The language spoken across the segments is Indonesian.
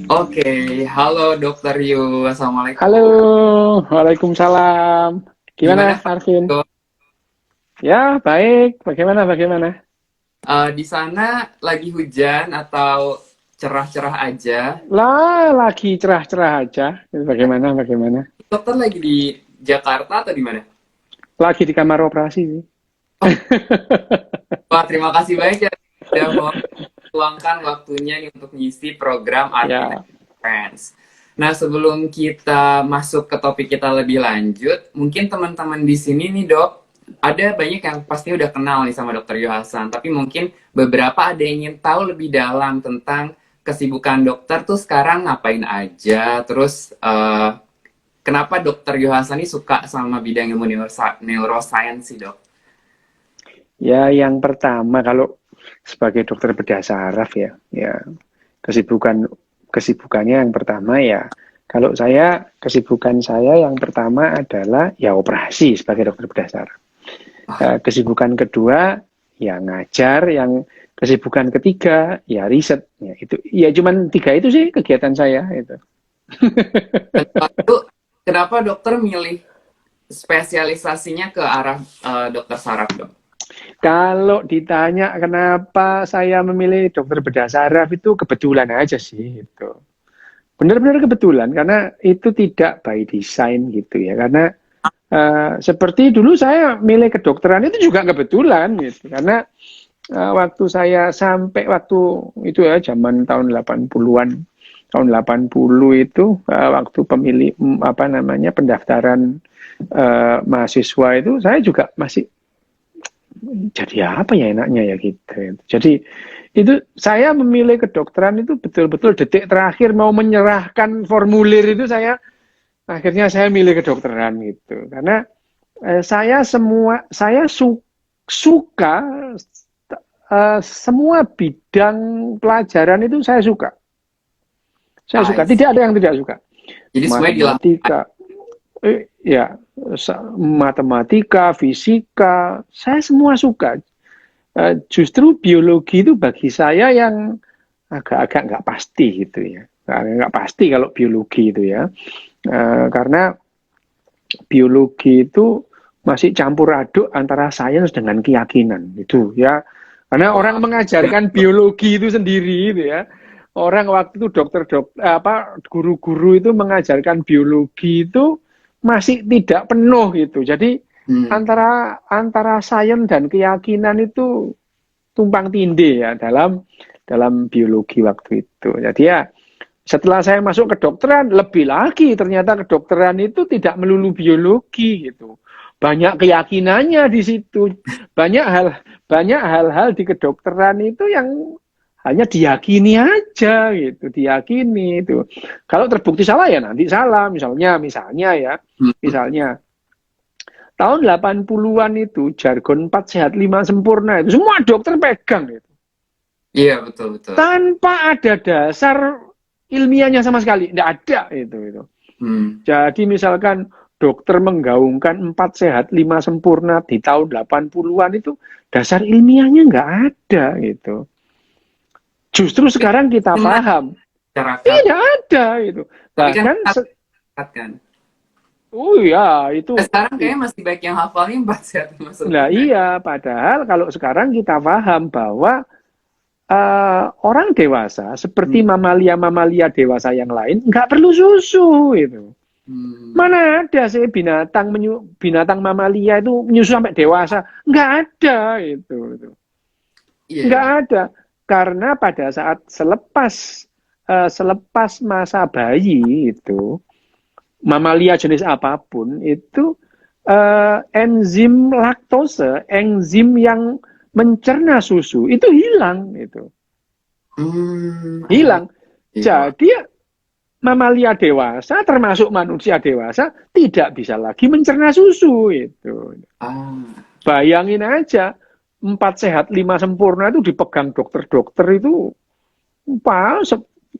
Oke, halo Dokter Yu, Assalamualaikum. Halo, Waalaikumsalam. Gimana, Gimana Pak? Arvin? Ya, baik. Bagaimana? Di sana lagi hujan atau cerah-cerah aja? Lah, lagi cerah-cerah aja. Bagaimana? Dokter lagi di Jakarta atau di mana? Lagi di kamar operasi sih. Oh, Pak, terima kasih banyak ya sudah mau meluangkan waktunya nih untuk ngisi program Art in Ya, Friends. Nah, sebelum kita masuk ke topik kita lebih lanjut, mungkin teman-teman di sini nih dok, ada banyak yang pasti udah kenal nih sama Dokter Yu Hasan, tapi mungkin beberapa ada yang ingin tahu lebih dalam tentang kesibukan dokter tuh sekarang ngapain aja, terus kenapa Dokter Yu Hasan ini suka sama bidang ilmu neuroscience sih dok? ya, yang pertama kalau sebagai dokter bedah saraf ya kesibukan kesibukannya yang pertama ya. Kalau kesibukan saya yang pertama adalah ya operasi sebagai dokter bedah saraf. Kesibukan kedua ya ngajar, yang kesibukan ketiga ya riset. Ya itu ya cuman tiga itu sih kegiatan saya itu. Lalu, kenapa dokter milih spesialisasinya ke arah dokter saraf dok? Kalau ditanya kenapa saya memilih dokter bedah saraf, itu kebetulan aja sih itu. Benar-benar kebetulan karena itu tidak by design gitu ya. Karena seperti dulu saya milih kedokteran itu juga kebetulan gitu. Karena waktu itu ya zaman tahun 80-an, tahun 80 itu waktu pemilih apa namanya pendaftaran mahasiswa itu saya juga masih jadi apa ya enaknya ya gitu. Jadi itu saya memilih kedokteran itu betul-betul detik terakhir mau menyerahkan formulir itu akhirnya saya milih kedokteran gitu. Karena saya suka semua bidang pelajaran itu saya suka. Saya Ah, suka, tidak ada yang tidak suka. jadi semuanya dilakukan. Matematika, ya, matematika, fisika, saya semua suka. Justru biologi itu bagi saya yang agak-agak nggak pasti gitu ya. Nggak pasti kalau biologi itu ya. Karena biologi itu masih campur aduk antara sains dengan keyakinan itu ya. Karena orang Wah, mengajarkan biologi itu sendiri itu ya. Orang waktu itu guru-guru itu mengajarkan biologi itu masih tidak penuh gitu. Jadi hmm. antara antara sains dan keyakinan itu tumpang tindih ya dalam biologi waktu itu. Jadi ya setelah saya masuk kedokteran, lebih lagi ternyata kedokteran itu tidak melulu biologi gitu. Banyak keyakinannya di situ. Banyak hal-hal di kedokteran itu yang hanya diyakini aja gitu, diyakini itu. Kalau terbukti salah ya nanti salah. Misalnya ya, Hmm. misalnya tahun 80-an itu jargon 4 sehat 5 sempurna itu semua dokter pegang itu. Iya, betul betul. Tanpa ada dasar ilmiahnya sama sekali, tidak ada itu. Hmm. Jadi misalkan dokter menggaungkan 4 sehat 5 sempurna di tahun 80-an itu dasar ilmiahnya nggak ada gitu. Justru sekarang kita Cuma paham, masyarakat, tidak ada itu. tapi kan Bahkan masyarakat kan. oh ya Sekarang kayaknya masih banyak yang hafalnya 4 sehat 5 nah sempurna. iya, padahal kalau sekarang kita paham bahwa orang dewasa seperti Hmm. mamalia-mamalia dewasa yang lain nggak perlu susu itu. Hmm. Mana ada sih binatang mamalia itu menyusu sampai dewasa? Nggak ada itu. Nggak Iya. ada. Karena pada saat selepas masa bayi itu, mamalia jenis apapun itu enzim laktose, enzim yang mencerna susu itu hilang itu. Ah, Hilang. iya. Jadi mamalia dewasa termasuk manusia dewasa tidak bisa lagi mencerna susu itu. Ah, Bayangin aja, 4 sehat 5 sempurna itu dipegang dokter-dokter itu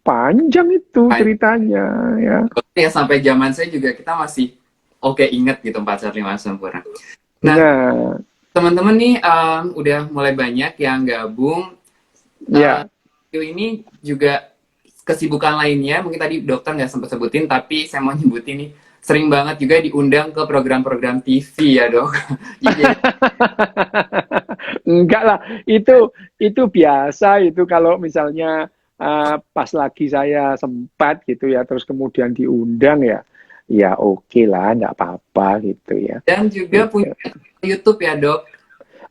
panjang itu fine. ceritanya ya. Ya sampai zaman saya juga kita masih oke inget gitu 4 sehat 5 sempurna. Nah, Nah, teman-teman nih udah mulai banyak yang gabung. ya, Ini juga kesibukan lainnya, mungkin tadi dokter nggak sempat sebutin, tapi saya mau nyebutin nih, sering banget juga diundang ke program-program TV ya dok. Jadi Enggak lah, itu biasa itu kalau misalnya pas lagi saya sempat gitu ya, terus kemudian diundang ya, ya oke lah, enggak apa-apa gitu ya. dan juga Gitu. punya YouTube ya dok,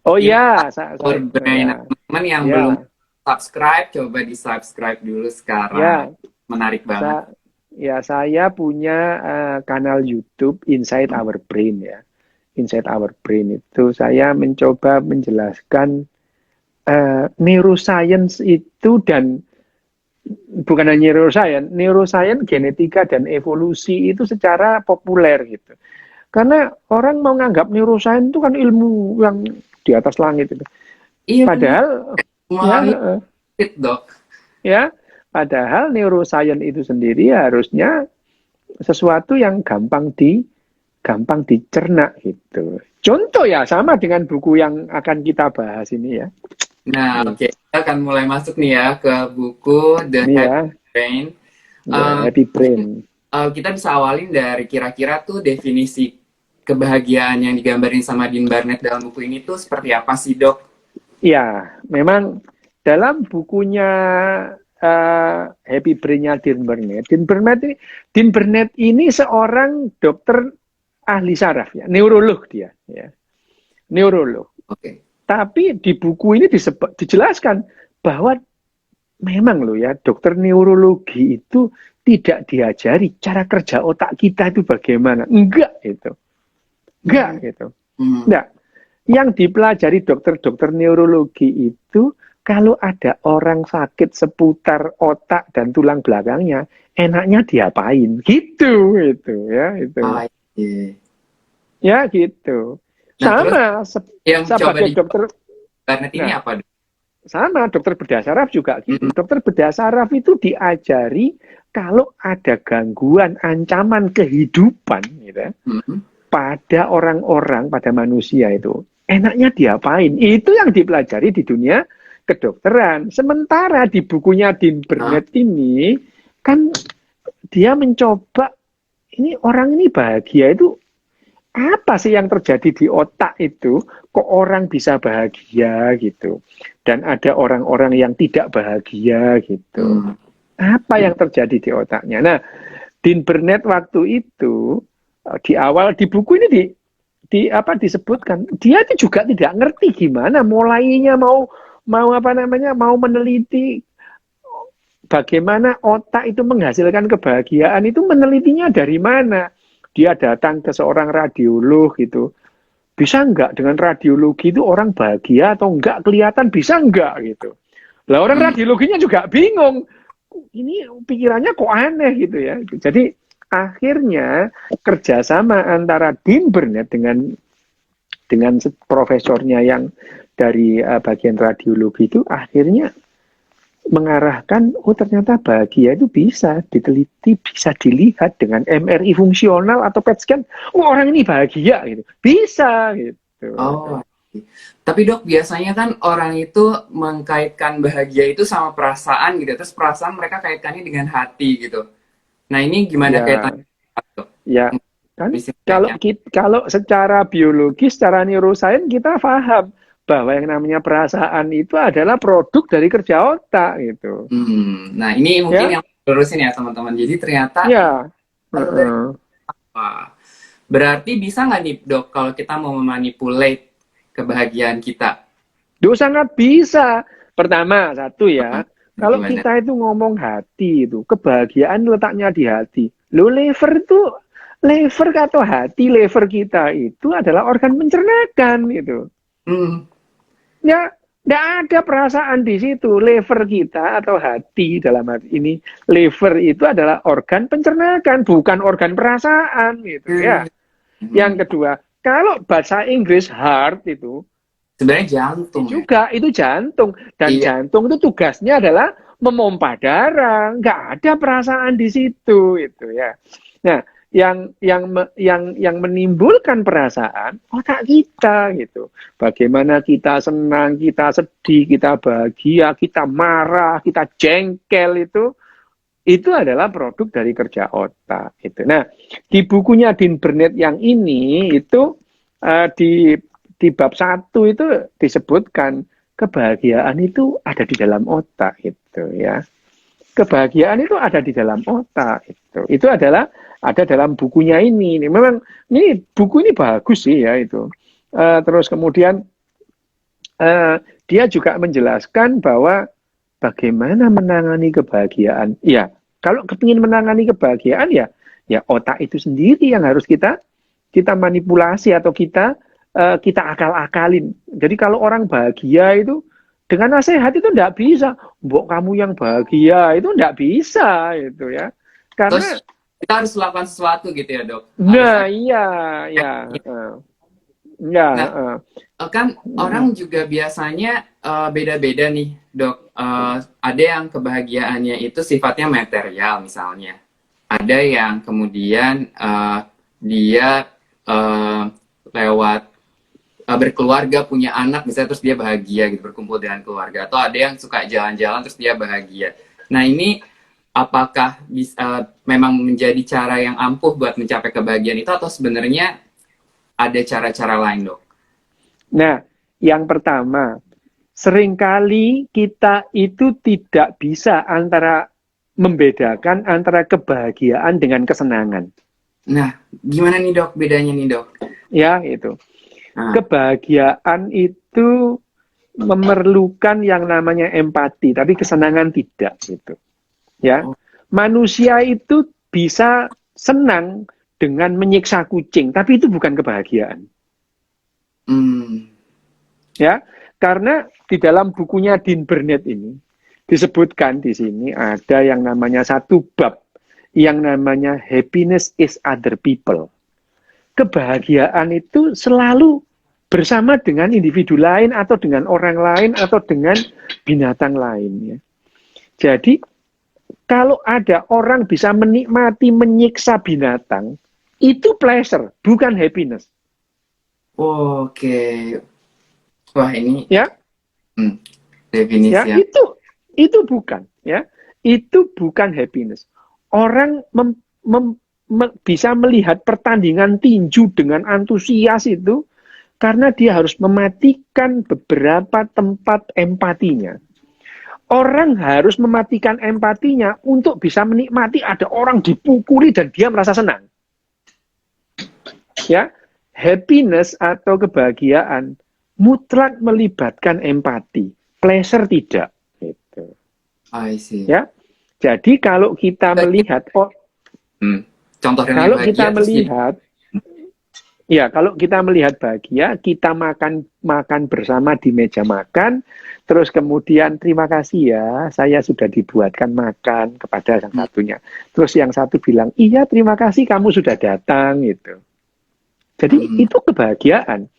Oh Insight ya, Our Brain. ya, Nah, teman-teman yang ya, belum subscribe, coba di subscribe dulu sekarang. ya, Menarik banget. saya punya kanal YouTube Inside Our Brain ya. Inside Our Brain itu saya mencoba menjelaskan neuroscience itu dan bukan hanya neuroscience, genetika dan evolusi itu secara populer gitu. Karena orang mau nganggap neuroscience itu kan ilmu yang di atas langit itu. Iya benar, Padahal ya memahami it, dok. ya, padahal neuroscience itu sendiri harusnya sesuatu yang gampang dicerna gitu. Contoh ya sama dengan buku yang akan kita bahas ini ya. Nah, oke. Kita akan mulai masuk nih ya ke buku The Ini ya, Happy Brain. The Happy Brain. Kita bisa awalin dari kira-kira tuh definisi kebahagiaan yang digambarin sama Dean Barnett dalam buku ini tuh seperti apa sih, dok? Ya, memang dalam bukunya Happy Brain-nya Dean Barnett ini seorang dokter ahli saraf ya, neurolog dia ya. Neurolog. Oke. Tapi di buku ini dijelaskan bahwa memang loh ya, dokter neurologi itu tidak diajari cara kerja otak kita itu bagaimana. Enggak itu. Enggak gitu. Enggak. Yang dipelajari dokter-dokter neurologi itu kalau ada orang sakit seputar otak dan tulang belakangnya, enaknya diapain? Gitu ya itu. Iya. Ya gitu. Nah, Sama yang coba sebagai di dokter Barnett ini nah, apa, dok? sama dokter bedah saraf juga gitu. Dokter bedah saraf itu diajari kalau ada gangguan ancaman kehidupan gitu ya, pada orang-orang, pada manusia itu enaknya diapain? Itu yang dipelajari di dunia kedokteran. Sementara di bukunya Dean Barnett ini kan dia mencoba ini orang ini bahagia itu apa sih yang terjadi di otak itu kok orang bisa bahagia gitu dan ada orang-orang yang tidak bahagia gitu. Apa yang terjadi di otaknya? Nah, Dean Barnett waktu itu di awal di buku ini disebutkan dia itu juga tidak ngerti gimana mulainya mau meneliti bagaimana otak itu menghasilkan kebahagiaan itu menelitinya dari mana. Dia datang ke seorang radiolog gitu. Bisa enggak dengan radiologi itu orang bahagia atau enggak kelihatan bisa enggak gitu. Lah orang radiologinya juga bingung. Ini pikirannya kok aneh gitu ya. Jadi akhirnya kerjasama antara Dean Barnett dengan profesornya yang dari bagian radiologi itu akhirnya mengarahkan, oh ternyata bahagia itu bisa diteliti, bisa dilihat dengan MRI fungsional atau PET scan. Oh orang ini bahagia gitu, bisa gitu. Oh, tapi dok biasanya kan orang itu mengkaitkan bahagia itu sama perasaan gitu, terus perasaan mereka kaitkannya dengan hati gitu. Nah ini gimana Ya, kaitannya, dok? ya kan Bisnisnya. kalau secara biologis, secara neuroscience kita paham bahwa yang namanya perasaan itu adalah produk dari kerja otak gitu. Nah ini mungkin Ya, yang lurusin ya teman-teman. Jadi ternyata ya. itu dari apa? Berarti bisa nggak nih dok kalau kita mau memanipulate kebahagiaan kita? Duh, sangat bisa. Pertama, satu ya, kalau Gimana? kita itu ngomong hati itu, kebahagiaan letaknya di hati. Lo lever atau hati, lever kita itu adalah organ pencernaan gitu. Ya, tidak ada perasaan di situ. Lever kita atau hati dalam arti ini, lever itu adalah organ pencernaan, bukan organ perasaan gitu ya. Yang kedua, kalau bahasa Inggris heart itu Sebenarnya jantung ya. juga itu jantung dan Iya. jantung itu tugasnya adalah memompa darah, nggak ada perasaan di situ itu ya. Nah, yang menimbulkan perasaan otak kita gitu. Bagaimana kita senang, kita sedih, kita bahagia, kita marah, kita jengkel itu adalah produk dari kerja otak. Itu. Nah, di bukunya Dean Burnett yang ini itu di bab 1 itu disebutkan kebahagiaan itu ada di dalam otak itu ya. Kebahagiaan itu ada di dalam otak itu. Itu adalah ada dalam bukunya ini. Memang ini buku ini bagus sih ya itu. Terus kemudian dia juga menjelaskan bahwa bagaimana menangani kebahagiaan. Ya, kalau kepingin menangani kebahagiaan ya otak itu sendiri yang harus kita manipulasi atau kita akal-akalin. Jadi kalau orang bahagia itu dengan nasihat itu enggak bisa. Mbok kamu yang bahagia itu enggak bisa itu ya. Karena Terus kita harus melakukan sesuatu gitu ya dok. Harus nah ada. iya ya ya Nah, kan orang juga biasanya beda-beda nih dok. Ada yang kebahagiaannya itu sifatnya material misalnya. Ada yang kemudian dia lewat berkeluarga, punya anak misalnya terus dia bahagia gitu, berkumpul dengan keluarga. Atau ada yang suka jalan-jalan terus dia bahagia. Nah ini apakah bisa memang menjadi cara yang ampuh buat mencapai kebahagiaan itu atau sebenarnya ada cara-cara lain dok? Nah, yang pertama, seringkali kita itu tidak bisa membedakan antara kebahagiaan dengan kesenangan. Nah, gimana nih dok bedanya nih dok? Ya, itu. Nah, Kebahagiaan itu memerlukan yang namanya empati, tapi kesenangan tidak gitu. Ya. oh, Manusia itu bisa senang dengan menyiksa kucing, tapi itu bukan kebahagiaan. hmm, Ya, karena di dalam bukunya Dean Burnett ini disebutkan di sini ada yang namanya satu bab yang namanya happiness is other people. Kebahagiaan itu selalu bersama dengan individu lain atau dengan orang lain atau dengan binatang lain ya. Jadi kalau ada orang bisa menikmati menyiksa binatang, itu pleasure, bukan happiness. oke. Wah ini Ya, definisi ya yang itu bukan ya. Itu bukan happiness. Orang bisa melihat pertandingan tinju dengan antusias itu karena dia harus mematikan beberapa tempat empatinya. Orang harus mematikan empatinya untuk bisa menikmati ada orang dipukuli dan dia merasa senang. Ya, happiness atau kebahagiaan mutlak melibatkan empati, pleasure tidak. Gitu. I see. Ya, jadi kalau kita melihat, Contoh realnya kalau bahagia kita terus jadi melihat, ya kalau kita melihat bahagia, kita makan bersama di meja makan, terus kemudian terima kasih ya, saya sudah dibuatkan makan kepada yang satunya. Terus yang satu bilang, iya terima kasih kamu sudah datang gitu. Jadi itu kebahagiaan.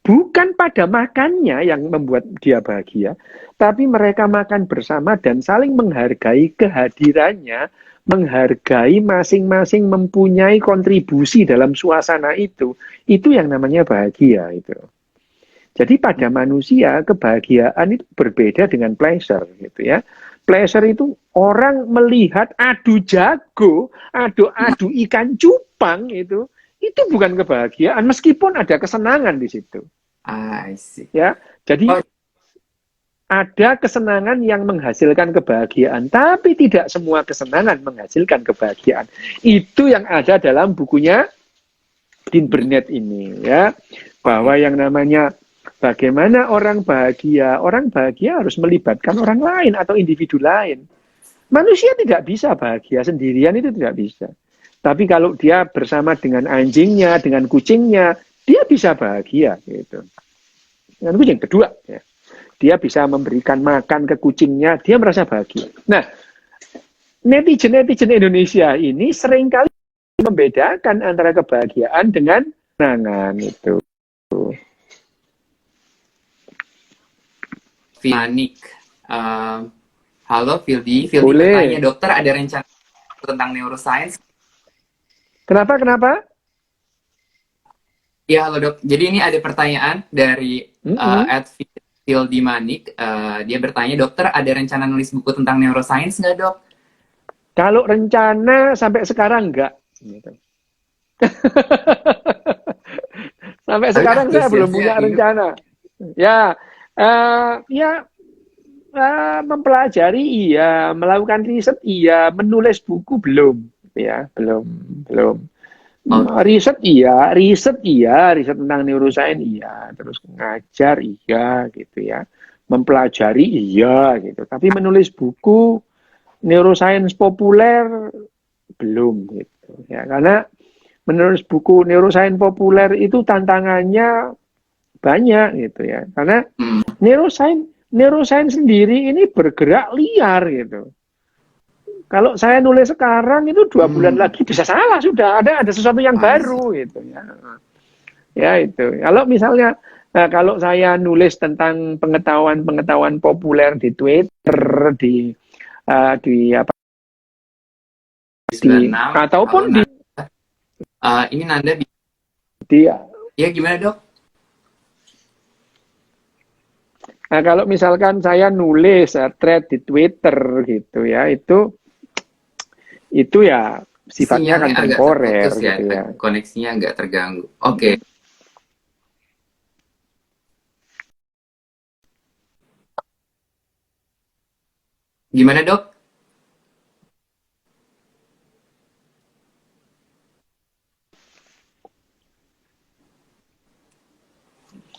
Bukan pada makannya yang membuat dia bahagia, tapi mereka makan bersama dan saling menghargai kehadirannya, menghargai masing-masing mempunyai kontribusi dalam suasana itu yang namanya bahagia itu. Jadi pada manusia kebahagiaan itu berbeda dengan pleasure gitu ya. Pleasure itu orang melihat adu jago, adu ikan cupang itu bukan kebahagiaan meskipun ada kesenangan di situ. I see. Ya, jadi Oh, ada kesenangan yang menghasilkan kebahagiaan, tapi tidak semua kesenangan menghasilkan kebahagiaan. Itu yang ada dalam bukunya Dean Burnett ini ya, bahwa yang namanya bagaimana orang bahagia harus melibatkan orang lain atau individu lain. Manusia tidak bisa bahagia sendirian, itu tidak bisa. Tapi kalau dia bersama dengan anjingnya, dengan kucingnya, dia bisa bahagia gitu. Dengan kucing kedua ya. Dia bisa memberikan makan ke kucingnya, dia merasa bahagia. Nah, netizen Indonesia ini seringkali membedakan antara kebahagiaan dengan kesenangan itu. Manik. Halo Fildi Boleh. bertanya, dokter ada rencana tentang neuroscience? Kenapa? Ya, halo dok. Jadi ini ada pertanyaan dari @Fildi Manik. Dia bertanya, dokter ada rencana nulis buku tentang neuroscience nggak dok? Kalau rencana sampai sekarang enggak. Gitu. Sampai Tapi sekarang saya belum antusiasnya punya ini. rencana. Ya, ya mempelajari iya, melakukan riset iya, menulis buku belum, ya belum, belum. Oke. Riset iya, riset tentang neuroscience iya, terus ngajar iya, gitu ya, mempelajari iya, gitu. Tapi menulis buku neuroscience populer belum, gitu ya, karena menulis buku neuroscience populer itu tantangannya banyak, gitu ya, karena Hmm, neuroscience neuroscience sendiri ini bergerak liar gitu. Kalau saya nulis sekarang itu 2 bulan hmm. lagi bisa salah, sudah ada sesuatu yang I see. baru gitu ya. Ya itu. Kalau misalnya kalau saya nulis tentang pengetahuan-pengetahuan populer di Twitter, di apa, di 96 kalau ataupun Nanda, ini Nanda di ya gimana dok? nah, kalau misalkan saya nulis thread di Twitter gitu ya, itu ya sifatnya Sinyalnya akan agak temporer terputus ya, gitu ya. koneksinya agak terganggu. Oke, gimana dok?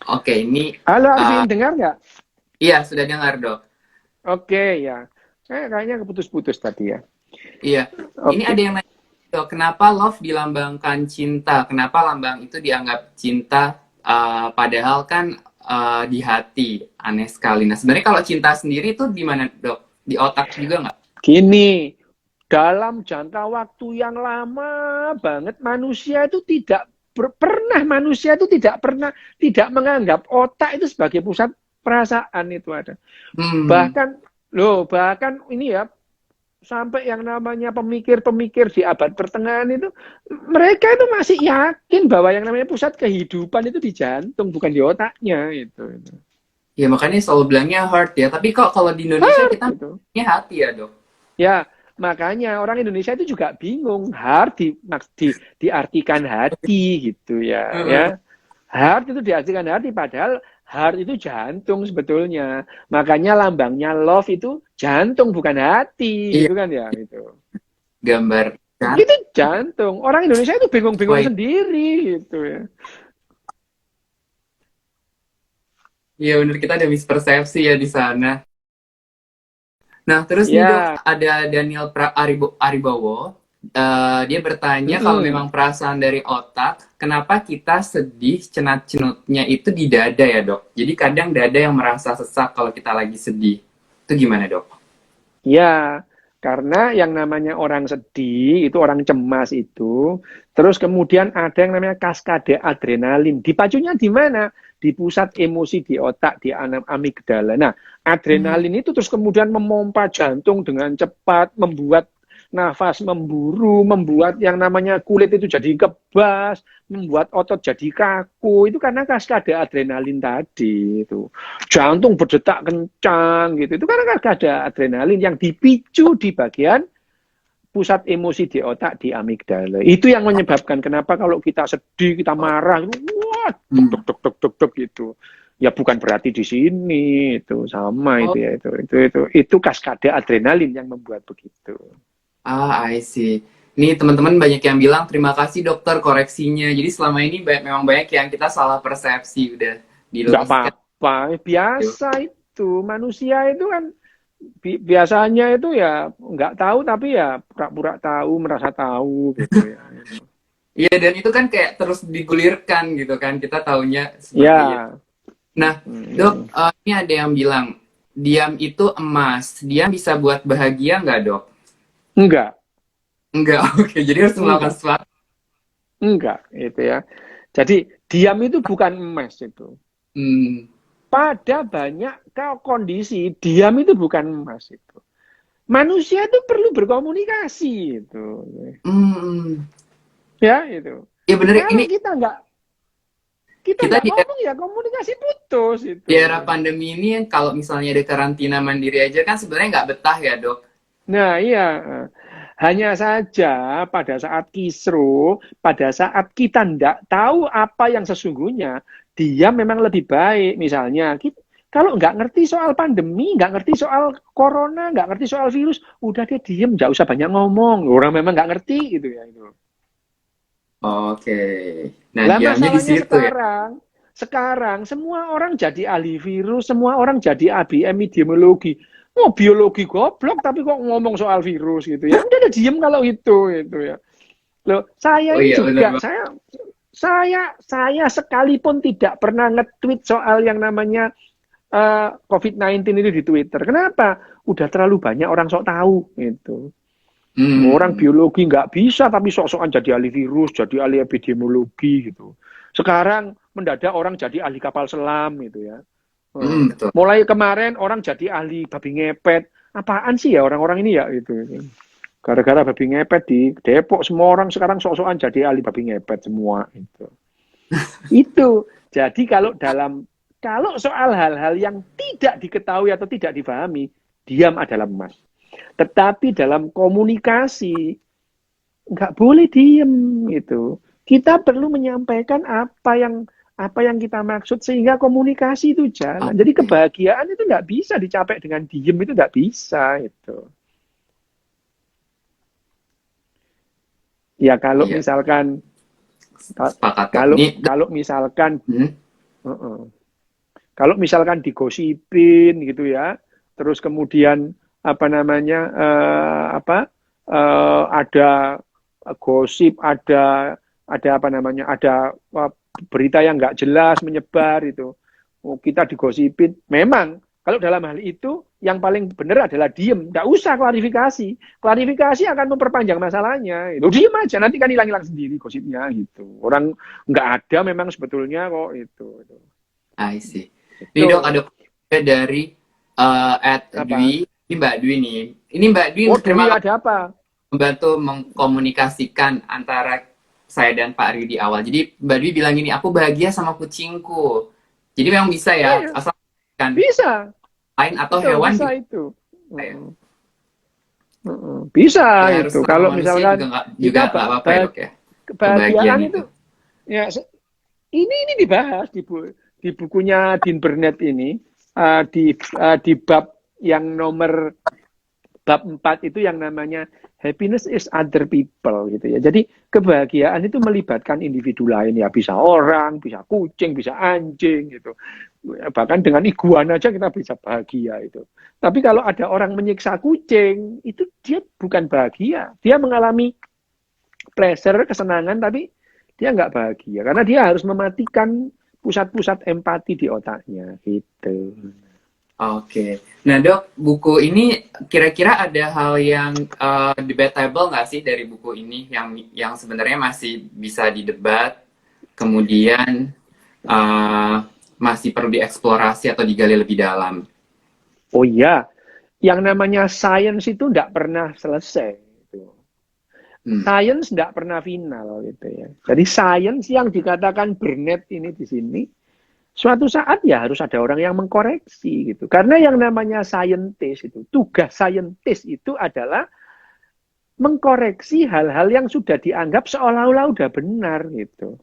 Oke, ini Halo uh, Arvin, dengar nggak? iya sudah dengar dok. Oke ya. Kayaknya keputus-putus tadi ya. Iya, ini ada Oke. yang nanya dok, kenapa love dilambangkan cinta? Kenapa lambang itu dianggap cinta, padahal kan di hati, aneh sekali. Nah sebenarnya kalau cinta sendiri itu di mana dok? Di otak juga nggak? Gini, dalam jangka waktu yang lama banget manusia itu tidak pernah tidak menganggap otak itu sebagai pusat perasaan itu ada. Hmm, Bahkan ini ya sampai yang namanya pemikir-pemikir di abad pertengahan itu mereka itu masih yakin bahwa yang namanya pusat kehidupan itu di jantung bukan di otaknya itu. ya makanya selalu bilangnya heart ya. Tapi kok kalau di Indonesia Heart kita itu. bilangnya hati ya dok? Ya, makanya orang Indonesia itu juga bingung. Diartikan hati gitu ya, ya. Heeh. Heart itu diartikan hati, padahal heart itu jantung sebetulnya. Makanya lambangnya love itu jantung bukan hati, Iya, gitu kan ya, itu. gambar kan? Itu jantung. Orang Indonesia itu bingung-bingung Wah, sendiri gitu ya. iya bener kita ada mispersepsi ya di sana. Nah, terus nih dok, Ya, ada Daniel Aribowo. Dia bertanya kalau mm-mm. memang perasaan dari otak, kenapa kita sedih cenut-cenutnya itu di dada ya dok? Jadi kadang dada yang merasa sesak kalau kita lagi sedih. Itu gimana dok? Ya, karena yang namanya orang sedih, itu orang cemas itu, terus kemudian ada yang namanya kaskade adrenalin. Dipacunya di mana? Di pusat emosi di otak, di amigdala. Nah, Hmm. adrenalin itu terus kemudian memompa jantung dengan cepat, membuat nafas memburu, membuat yang namanya kulit itu jadi kebas, membuat otot jadi kaku. Itu karena kaskade adrenalin tadi itu. Jantung berdetak kencang gitu. Itu karena ada adrenalin yang dipicu di bagian pusat emosi di otak di amigdala. Itu yang menyebabkan kenapa kalau kita sedih, kita marah, wah, tuk tuk Hmm. tuk tuk tuk tuk gitu. Ya bukan berarti di sini itu sama Oh, itu ya itu kaskade adrenalin yang membuat begitu. I see. Nih teman-teman banyak yang bilang terima kasih dokter koreksinya. Jadi selama ini memang banyak yang kita salah persepsi udah Nggak diluruskan. apa-apa, biasa itu manusia itu kan biasanya itu ya nggak tahu tapi ya pura-pura tahu merasa tahu gitu ya. Iya dan itu kan kayak terus digulirkan gitu kan kita taunya seperti itu. Ya, Nah dok, hmm, ini ada yang bilang diam itu emas. Diam bisa buat bahagia nggak dok? enggak, Enggak, oke. Jadi harus melakukan enggak, sesuatu. enggak itu ya. Jadi diam itu bukan emas itu. Hmm, Pada banyak kondisi diam itu bukan emas itu. Manusia itu perlu berkomunikasi itu. hmm. Ya itu. Ya bener Kalau ini kita kita nggak di ngomong ya komunikasi putus di itu. era pandemi ini kalau misalnya ada karantina mandiri aja kan sebenarnya nggak betah ya dok. Nah, iya. Hanya saja pada saat kisruh, pada saat kita tidak tahu apa yang sesungguhnya, dia memang lebih baik. Misalnya, kalau nggak ngerti soal pandemi, nggak ngerti soal corona, nggak ngerti soal virus, udah dia diem, nggak usah banyak ngomong. Orang memang nggak ngerti gitu ya. Itu. Oke. Nah, Lah diamnya di masalahnya situ ya. sekarang semua orang jadi ahli virus, semua orang jadi ABM epidemiologi. Oh, biologi goblok tapi kok ngomong soal virus gitu ya. Udah diem kalau itu ya. Loh, saya Oh ini iya, benar juga banget. saya sekalipun tidak pernah nge-tweet soal yang namanya COVID-19 ini di Twitter. Kenapa? Udah terlalu banyak orang sok tahu gitu. Orang Hmm. biologi nggak bisa, tapi sok-sokan jadi ahli virus, jadi ahli epidemiologi gitu. Sekarang mendadak orang jadi ahli kapal selam gitu ya. Betul. Mulai kemarin orang jadi ahli babi ngepet. Apaan sih ya orang-orang ini ya itu. Gara-gara babi ngepet di Depok semua orang sekarang sok-sokan jadi ahli babi ngepet semua itu. Itu. Jadi kalau soal hal-hal yang tidak diketahui atau tidak dipahami, diam adalah emas. Tetapi dalam komunikasi nggak boleh diem gitu. Kita perlu menyampaikan apa yang kita maksud sehingga komunikasi itu jalan. Jadi Oke. kebahagiaan itu nggak bisa dicapai dengan diem, itu nggak bisa itu. Ya kalau Iya, misalkan sepakat dok. kalau Ini, kalau misalkan hmm, uh-uh. Kalau misalkan digosipin gitu ya, terus kemudian apa namanya ada gosip, ada apa namanya, ada berita yang nggak jelas menyebar itu. Oh, kita digosipin. Memang kalau dalam hal itu yang paling benar adalah diem, nggak usah klarifikasi. Klarifikasi akan memperpanjang masalahnya. Itu diem aja, nanti kan hilang-hilang sendiri gosipnya gitu. Orang nggak ada memang sebetulnya kok itu. I see. Ini dok Itu ada pertanyaan dari apa? Dwi. Ini Mbak Dwi nih. Ini Mbak Dwi, Oh, terima Dewi kasih ada apa? membantu mengkomunikasikan antara saya dan Pak Ri di awal. Jadi Mbak Dwi bilang gini, aku bahagia sama kucingku. Jadi memang bisa Oh ya, ya, asal kan bisa. lain atau Betul, hewan bisa juga itu. ya. Bisa Kayak harus itu. sama Kalau manusia juga misalkan juga kita nggak apa-apa ya dok ya. Kebahagiaan kebahagiaan itu. itu, ya ini dibahas di bukunya Dean Burnett ini, di bab yang nomor bab 4 itu yang namanya happiness is other people gitu ya. Jadi kebahagiaan itu melibatkan individu lain ya, bisa orang, bisa kucing, bisa anjing gitu. Bahkan dengan iguana aja kita bisa bahagia itu. Tapi kalau ada orang menyiksa kucing, itu dia bukan bahagia. Dia mengalami pleasure, kesenangan, tapi dia nggak bahagia. Karena dia harus mematikan pusat-pusat empati di otaknya gitu. Oke. Nah, Dok, buku ini kira-kira ada hal yang debatable nggak sih dari buku ini yang sebenarnya masih bisa didebat, kemudian eh, masih perlu dieksplorasi atau digali lebih dalam? Oh iya, yang namanya science itu nggak pernah selesai. Gitu. Hmm. Science tidak pernah final gitu ya. Jadi science yang dikatakan Burnett ini di sini, suatu saat ya harus ada orang yang mengkoreksi gitu. Karena yang namanya scientist itu, tugas scientist itu adalah mengkoreksi hal-hal yang sudah dianggap seolah-olah udah benar gitu.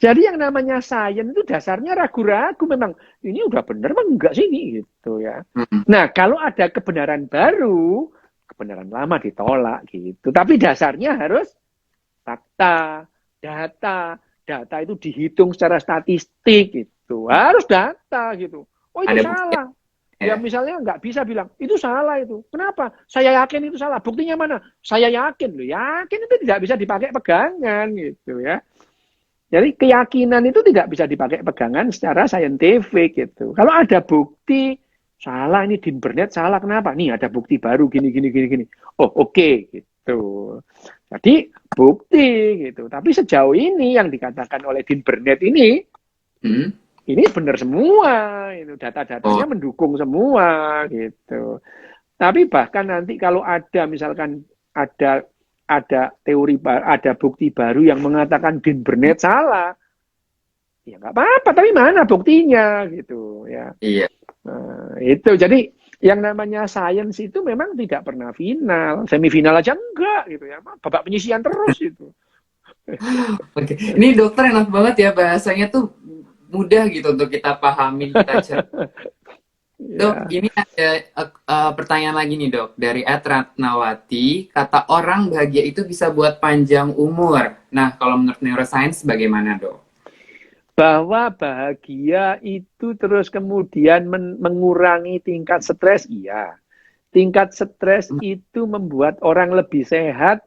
Jadi yang namanya science itu dasarnya ragu-ragu, memang ini udah benar apa enggak sih ini gitu ya. Hmm. Nah, kalau ada kebenaran baru, kebenaran lama ditolak gitu. Tapi dasarnya harus fakta, data itu dihitung secara statistik gitu. Harus data gitu. Oh itu Ada bukti salah. Ya ya? misalnya nggak bisa bilang itu salah itu. Kenapa? Saya yakin itu salah. Buktinya mana? Saya yakin loh. Yakin itu tidak bisa dipakai pegangan gitu ya. Jadi keyakinan itu tidak bisa dipakai pegangan secara saintifik gitu. Kalau ada bukti salah, ini Dean Burnett salah, kenapa? Nih ada bukti baru gini gini gini gini. Oh oke gitu. Jadi bukti gitu. Tapi sejauh ini yang dikatakan oleh Dean Burnett Hmm? ini benar semua. Itu Oh, data-datanya mendukung semua gitu. Tapi bahkan nanti kalau ada misalkan ada teori, ada bukti baru yang mengatakan Dean Burnett salah, ya nggak apa-apa. Tapi mana buktinya gitu ya. iya. Nah, itu jadi Yang namanya sains itu memang tidak pernah final, semifinal aja enggak gitu ya, babak penyisian terus itu. Oke, ini dokter enak banget ya bahasanya tuh mudah gitu untuk kita pahamin, kita cerna. Dok, Ya, ini ada pertanyaan lagi nih dok dari Ed Ratnawati. Kata orang bahagia itu bisa buat panjang umur. Nah, kalau menurut neuroscience bagaimana dok? bahwa bahagia itu terus kemudian mengurangi tingkat stres, iya. Tingkat stres itu membuat orang lebih sehat,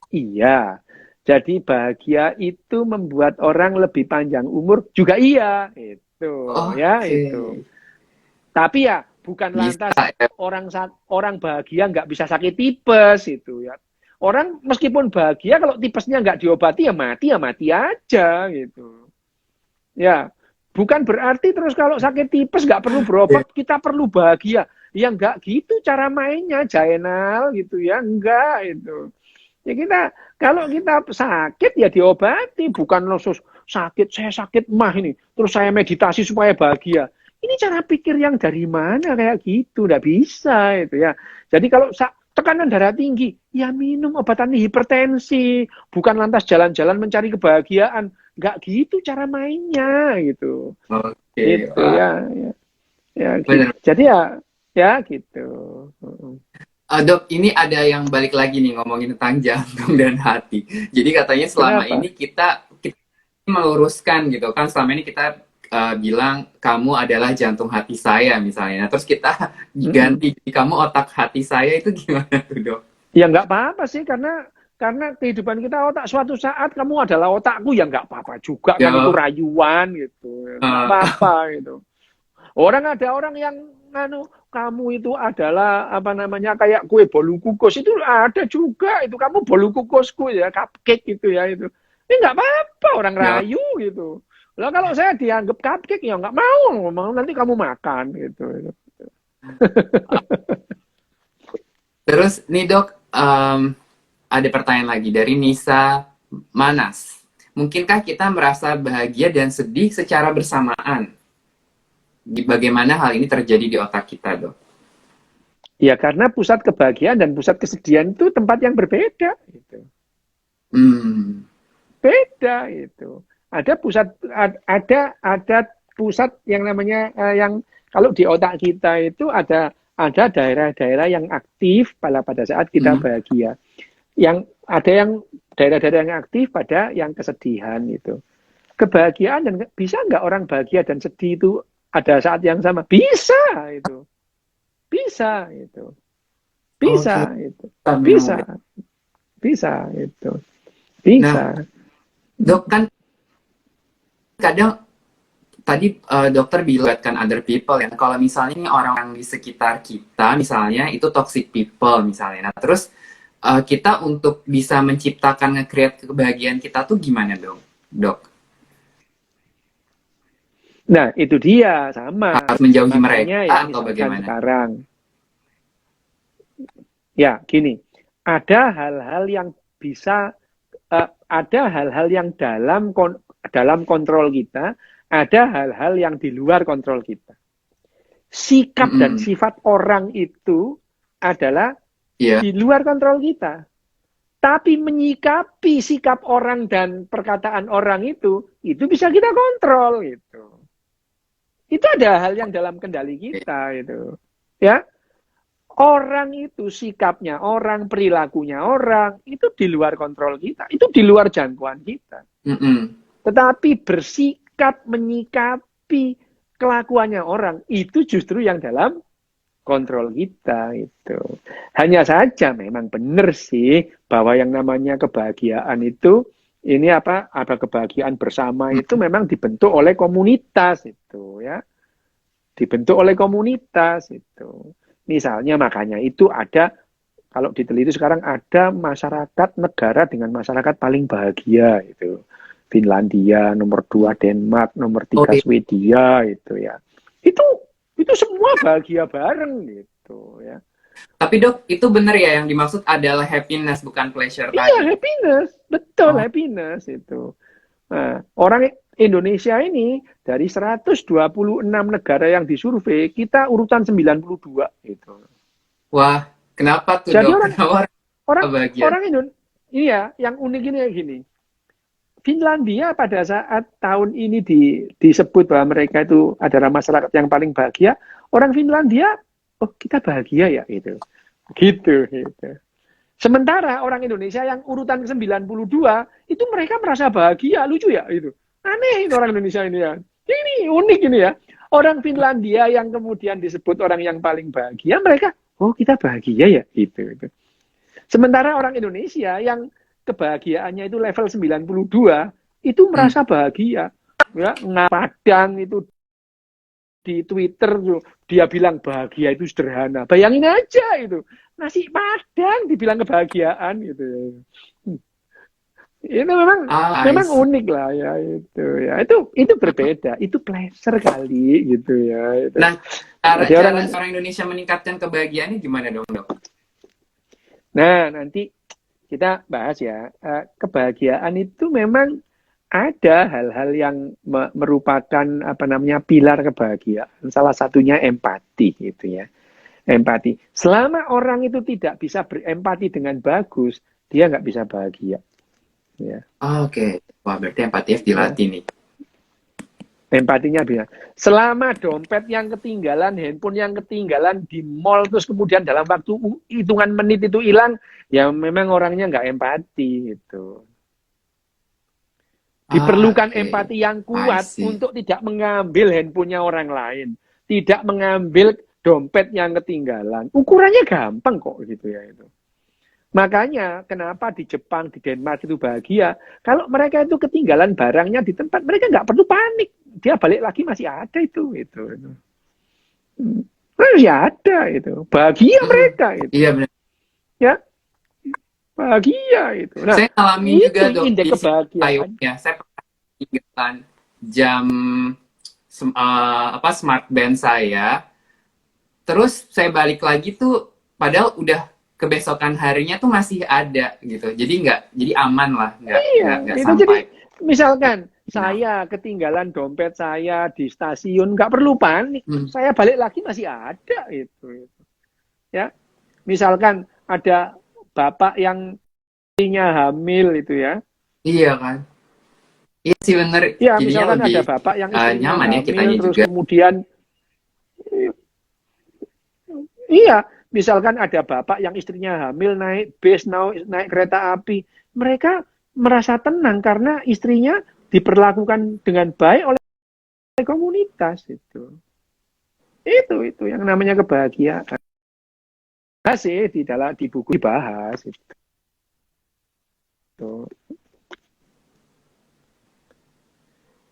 iya. Jadi bahagia itu membuat orang lebih panjang umur, juga iya. Itu ya Oke, itu. Tapi ya bukan bisa lantas ya. orang bahagia nggak bisa sakit tipes itu ya. Orang meskipun bahagia kalau tipesnya nggak diobati ya mati aja gitu. Ya, bukan berarti terus kalau sakit tipes nggak perlu berobat, kita perlu bahagia. Ya nggak gitu cara mainnya, Jainal gitu ya, enggak itu. Ya kita, kalau kita sakit ya diobati, bukan khusus sakit, saya sakit mah ini, terus saya meditasi supaya bahagia. Ini cara pikir yang dari mana kayak gitu, nggak bisa itu ya. Jadi kalau tekanan darah tinggi, ya minum obat anti hipertensi, bukan lantas jalan-jalan mencari kebahagiaan. Nggak gitu cara mainnya gitu. Oke, Gitu wah, ya, ya, ya gitu. bener. Jadi ya, ya gitu. Dok, ini ada yang balik lagi nih ngomongin tentang jantung dan hati. Jadi katanya selama Kenapa? ini kita meluruskan gitu kan, selama ini kita bilang kamu adalah jantung hati saya misalnya. Nah, terus kita Mm-mm. diganti kamu otak hati saya, itu gimana tuh dok? Ya nggak apa-apa sih karena kehidupan kita otak suatu saat kamu adalah otakku ya nggak apa-apa juga kan itu Ya, rayuan gitu nggak eh, apa-apa gitu. Ada orang yang kamu itu adalah apa namanya kayak kue bolu kukus itu ada juga itu kamu bolu kukusku ya cupcake gitu ya itu ini nggak apa-apa orang ya. rayu gitu. Lah kalau saya dianggap cupcake ya nggak mau nanti kamu makan gitu. Terus nih dok, ada pertanyaan lagi dari Nisa Manas. Mungkinkah kita merasa bahagia dan sedih secara bersamaan? Bagaimana hal ini terjadi di otak kita dok? Ya karena pusat kebahagiaan dan pusat kesedihan itu tempat yang berbeda gitu. Hmm. Beda itu. Ada pusat yang namanya yang kalau di otak kita itu ada daerah-daerah yang aktif pada saat kita Hmm. bahagia. Yang ada yang daerah-daerah yang aktif pada yang kesedihan itu. Kebahagiaan dan bisa nggak orang bahagia dan sedih itu ada saat yang sama? Bisa itu. Bisa itu. Oke, Bisa itu. menarik. Bisa. Bisa itu. Nah, Bisa. dok kan kadang tadi dokter bilang kan other people ya. Kalau misalnya nih orang di sekitar kita misalnya itu toxic people misalnya. Nah, terus kita untuk bisa menciptakan nge-create kebahagiaan kita tuh gimana dong, dok? Nah, itu dia sama. Harus menjauhi Makanya mereka ya atau misalkan bagaimana? sekarang, ya gini, ada hal-hal yang bisa, ada hal-hal yang dalam kontrol kita, ada hal-hal yang di luar kontrol kita. Sikap dan Mm-mm. sifat orang itu adalah Iya. di luar kontrol kita. Tapi menyikapi sikap orang dan perkataan orang itu bisa kita kontrol gitu. Itu ada hal yang dalam kendali kita itu. Ya, orang itu sikapnya orang, perilakunya orang, itu di luar kontrol kita, itu di luar jangkauan kita. Mm-mm. Tetapi bersikap menyikapi kelakuannya orang itu justru yang dalam kontrol kita itu. Hanya saja memang benar sih bahwa yang namanya kebahagiaan itu ini ada kebahagiaan bersama itu memang dibentuk oleh komunitas itu ya, dibentuk oleh komunitas itu. Misalnya makanya itu ada kalau diteliti sekarang ada masyarakat negara dengan masyarakat paling bahagia itu. Finlandia, nomor 2 Denmark, nomor Oh, 3 iya. Swedia itu ya. Itu itu semua bahagia bareng gitu ya. Tapi dok, itu benar ya yang dimaksud adalah happiness bukan pleasure Iya, tadi. happiness, betul Oh, happiness itu. Nah, orang Indonesia ini dari 126 negara yang disurvei, kita urutan 92 gitu. Wah, kenapa tuh Jadi dok? orang Kenapa orang kebagian? orang Indonesia, iya, yang unik ini kayak gini. Finlandia pada saat tahun ini disebut bahwa mereka itu adalah masyarakat yang paling bahagia, orang Finlandia, oh kita bahagia ya gitu. Gitu. Sementara orang Indonesia yang urutan ke-92 itu mereka merasa bahagia, lucu ya itu. Aneh itu orang Indonesia ini ya. Ini unik ini ya. Orang Finlandia yang kemudian disebut orang yang paling bahagia, mereka oh kita bahagia ya gitu. Sementara orang Indonesia yang kebahagiaannya itu level 92 itu merasa bahagia. Ya, Padang itu di Twitter tuh, dia bilang bahagia itu sederhana. Bayangin aja itu. Nasi Padang dibilang kebahagiaan gitu. Itu memang I memang see. unik lah ya itu ya. Itu berbeda. Itu pleasure kali gitu ya. Itu. Nah, cara Jadi cara orang Indonesia meningkatkan kebahagiaannya gimana dong dok? Nah, nanti kita bahas ya. Kebahagiaan itu memang ada hal-hal yang merupakan apa namanya pilar kebahagiaan. Salah satunya empati gitu ya. Empati. Selama orang itu tidak bisa berempati dengan bagus, dia nggak bisa bahagia. Ya. Oke. Wah, berarti empati harus Ya. dilatih nih. Empatinya bisa. Selama dompet yang ketinggalan, handphone yang ketinggalan di mall, terus kemudian dalam waktu hitungan menit itu hilang, ya memang orangnya nggak empati gitu. Diperlukan Oke. empati yang I kuat see. untuk tidak mengambil handphonenya orang lain, tidak mengambil dompet yang ketinggalan. Ukurannya gampang kok gitu ya itu. Makanya kenapa di Jepang, di Denmark itu bahagia. Kalau mereka itu ketinggalan barangnya di tempat, mereka nggak perlu panik. Dia balik lagi masih ada itu. Masih ada itu. Bahagia mereka itu. Iya benar. Ya, bahagia itu. Nah, Saya ngalamin juga itu dok di indeks Taiwan kebahagiaan. ya. Saya pernah ketinggalan jam smart band saya. Terus saya balik lagi tuh, padahal udah kebesokan harinya tuh masih ada gitu. Jadi aman lah, Iya, nggak itu jadi sampai misalkan final. saya ketinggalan dompet saya di stasiun, nggak perlu panik. Hmm. Saya balik lagi masih ada itu. Ya, misalkan ada bapak yang istrinya hamil itu ya. Iya kan? Iya sih bener. Ya, Jadinya misalkan lebih ada bapak yang istrinya nyaman ya hamil, kitanya terus juga. kemudian iya, misalkan ada bapak yang istrinya hamil naik bis, naik kereta api, mereka merasa tenang karena istrinya diperlakukan dengan baik oleh komunitas itu. Itu yang namanya kebahagiaan. Sih di buku dibahas itu.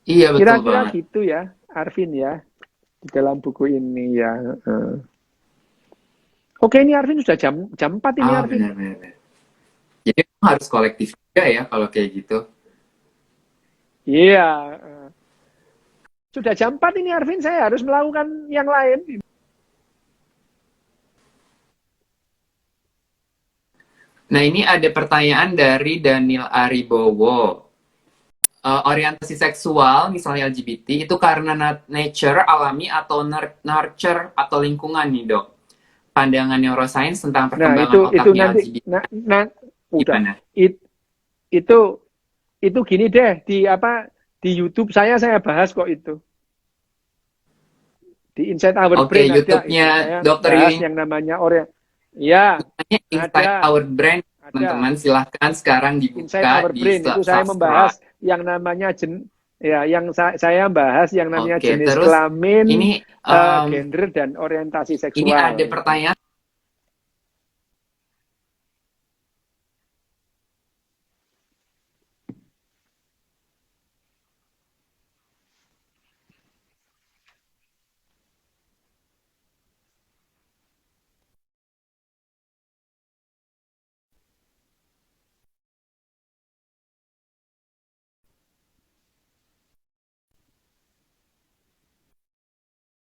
Iya betul Kira-kira banget. gitu ya, Arvin ya, di dalam buku ini ya. Oke, ini Arvin sudah jam 4 ini Arvin. Benar. Jadi harus kolektif juga ya kalau kayak gitu. Iya. Sudah jam 4 ini Arvin, saya harus melakukan yang lain. Nah ini ada pertanyaan dari Daniel Aribowo. Orientasi seksual, misalnya LGBT, itu karena nature, alami, atau nurture, atau lingkungan nih dok? Pandangan neuroscience tentang Nah, perkembangan itu otaknya nanti LGBT udah. gimana? Itu gini deh di YouTube saya bahas kok itu. Di Inside Our Oke, Brain ada YouTube-nya itu. Saya Dr. bahas Yuying yang namanya ya, Inside ada. Our Brain, teman-teman. Silahkan sekarang Inside dibuka, Our di Brain itu saya subscribe. membahas yang namanya yang saya bahas yang namanya Oke, jenis terus kelamin, ini gender dan orientasi ini ada seksual. pertanyaan